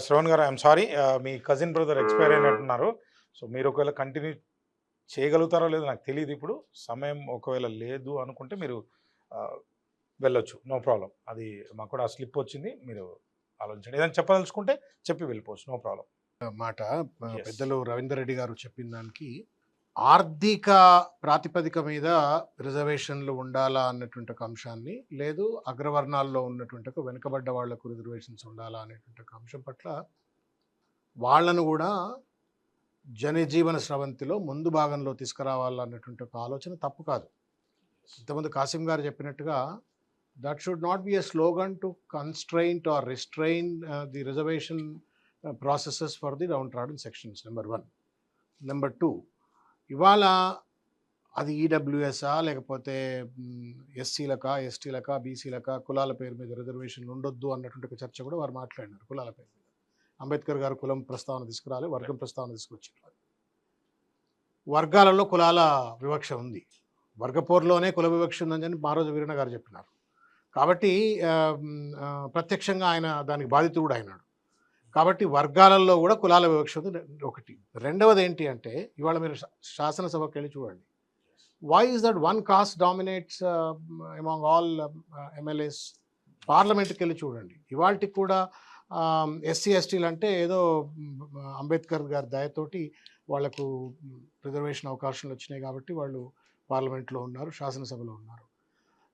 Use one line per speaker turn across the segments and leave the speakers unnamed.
శ్రవణ్ గారు, I'm sorry, మీ cousin brother expire అయినట్టున్నారు. సో మీరు ఒకవేళ కంటిన్యూ చేయగలుగుతారో లేదో నాకు తెలియదు. ఇప్పుడు సమయం ఒకవేళ లేదు అనుకుంటే మీరు వెళ్ళొచ్చు, నో ప్రాబ్లం. అది మాకు కూడా స్లిప్ వచ్చింది, మీరు ఆలోచించండి. ఏదైనా చెప్పదలుచుకుంటే చెప్పి వెళ్ళిపోవచ్చు, నో ప్రాబ్లం.
మాట పెద్దలు రవీందర్ రెడ్డి గారు చెప్పిన దానికి ఆర్థిక ప్రాతిపదిక మీద రిజర్వేషన్లు ఉండాలా అన్నటువంటి ఒక అంశాన్ని, లేదు అగ్రవర్ణాల్లో ఉన్నటువంటి ఒక వెనుకబడ్డ వాళ్లకు రిజర్వేషన్స్ ఉండాలా అనేటువంటి ఒక అంశం పట్ల వాళ్లను కూడా జనజీవన స్రవంతిలో ముందు భాగంలో తీసుకురావాలన్నటువంటి ఒక ఆలోచన తప్పు కాదు. ఇంతకుముందు కాసిం గారు చెప్పినట్టుగా that should not be a slogan to constraint or restrain the reservation processes for the downtrodden sections. Number 1. Number 2, ఇవాళ అది ఈడబ్ల్యూఎస్ఆ లేకపోతే ఎస్సీలకా ఎస్టీలకా బీసీలకా కులాల పేరు మీద రిజర్వేషన్లు ఉండొద్దు అన్నటువంటి ఒక చర్చ కూడా వారు మాట్లాడినారు. కులాల పేరు మీద అంబేద్కర్ గారు కులం ప్రస్తావన తీసుకురాలి, వర్గం ప్రస్తావన తీసుకొచ్చారు. వర్గాలలో కులాల వివక్ష ఉంది, వర్గపోర్లోనే కుల వివక్ష ఉందని మారోజు వీరన్న గారు చెప్పినారు. కాబట్టి ప్రత్యక్షంగా ఆయన దానికి బాధితుడు కూడా అయినాడు. కాబట్టి వర్గాలలో కూడా కులాల వివక్ష ఉంది, ఒకటి. రెండవది ఏంటి అంటే, ఇవాళ మీరు శాసనసభకి వెళ్ళి చూడండి, why is that one caste dominates among all MLAs? పార్లమెంట్కి వెళ్ళి చూడండి, ఇవాళకి కూడా ఎస్సీ ఎస్టీలు అంటే ఏదో అంబేద్కర్ గారి దయతోటి వాళ్లకు రిజర్వేషన్ అవకాశాలు వచ్చినాయి కాబట్టి వాళ్ళు పార్లమెంట్లో ఉన్నారు, శాసనసభలో ఉన్నారు.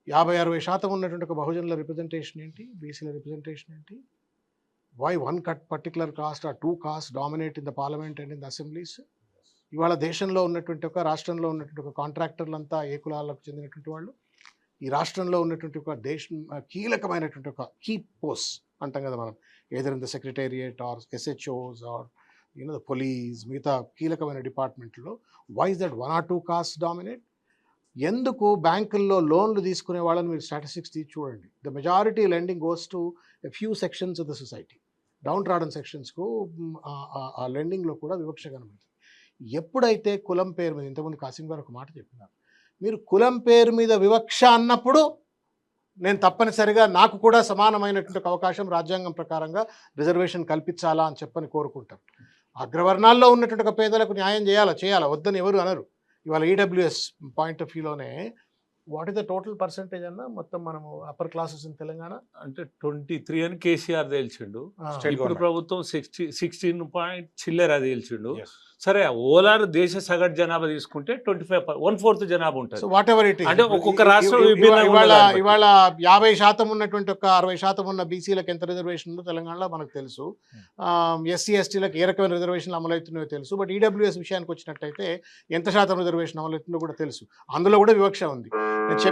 50-60% ఉన్నటువంటి ఒక బహుజనుల రిప్రజెంటేషన్ ఏంటి, బీసీల రిప్రజెంటేషన్ ఏంటి? Why one particular caste or 2 caste dominate in the parliament and in the assemblies? ఇవాళ దేశంలో ఉన్నటువంటి ఒక రాష్ట్రంలో ఉన్నటువంటి ఒక కాంట్రాక్టర్లంతా ఏ కులాలకు చెందినటువంటి వాళ్ళు? ఈ రాష్ట్రంలో ఉన్నటువంటి ఒక దేశం కీలకమైనటువంటి ఒక కీ పోస్ట్ అంటాం కదా మనం, either in the secretariat or SHOs or the police, మిగతా కీలకమైన డిపార్ట్మెంట్లో why is that 1 or 2 caste dominate? ఎందుకు బ్యాంకుల్లో లోన్లు తీసుకునే వాళ్ళని మీరు స్టాటిస్టిక్స్ తీసి చూడండి, the majority lending goes to a few sections of the society. Downtrodden సెక్షన్స్కు ఆ లెండింగ్లో కూడా వివక్ష కనబడుతుంది. ఎప్పుడైతే కులం పేరు మీద, ఇంతకుముందు కాసిం గారు ఒక మాట చెప్పినారు, మీరు కులం పేరు మీద వివక్ష అన్నప్పుడు నేను తప్పనిసరిగా నాకు కూడా సమానమైనటువంటి అవకాశం రాజ్యాంగం ప్రకారంగా రిజర్వేషన్ కల్పించాలా అని చెప్పని కోరుకుంటారు. అగ్రవర్ణాల్లో ఉన్నటువంటి ఒక పేదలకు న్యాయం చేయాలా వద్దని ఎవరు అనరు. ఇవాళ ఈడబ్ల్యూఎస్ పాయింట్ ఆఫ్ వ్యూలోనే what is the total percentage అన్న మొత్తం మనము అప్పర్ క్లాసెస్ ఇన్ తెలంగాణ
అంటే 23 అని కేసీఆర్ తేల్చిండు. ఇప్పుడు ప్రభుత్వం 16 పాయింట్ చిల్లర తేల్చిండు. సరే, ఓలార్ దేశ సగటు జనాభా తీసుకుంటే 25 1/4 జనాభా ఉంటుంది.
వాట్ ఎవర్ ఇట్
అంటే ఒక్కొక్క రాష్ట్రం
ఇవాళ 50% ఉన్నటువంటి ఒక 60% ఉన్న బీసీలకు ఎంత రిజర్వేషన్ ఉందో తెలంగాణలో మనకు తెలుసు. ఎస్సీ ఎస్టీలకు ఏ రకమైన రిజర్వేషన్లు అమలవుతున్నాయో తెలుసు. బట్ ఈడబ్ల్యూఎస్ విషయానికి వచ్చినట్టయితే ఎంత శాతం రిజర్వేషన్ అమలవుతుందో కూడా తెలుసు. అందులో కూడా వివక్ష ఉంది. నేను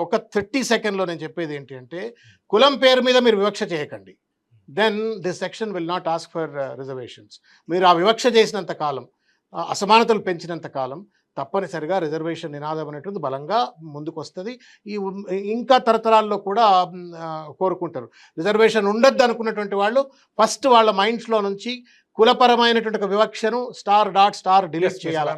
ఒక 30 సెకండ్లో నేను చెప్పేది ఏంటి అంటే, కులం పేరు మీద మీరు వివక్ష చేయకండి. Then this section will not ask for reservations. మీరు ఆ వివక్ష చేసినంత కాలం, అసమానతలు పెంచినంత కాలం తప్పనిసరిగా రిజర్వేషన్ నినాదం అనేటువంటి బలంగా ముందుకు వస్తుంది. ఇంకా తరతరాల్లో కూడా కోరుకుంటారు. రిజర్వేషన్ ఉండొద్దు అనుకున్నటువంటి వాళ్ళు ఫస్ట్ వాళ్ళ మైండ్స్లో నుంచి కులపరమైనటువంటి ఒక వివక్షను *.* డిలీట్ చేయాలి.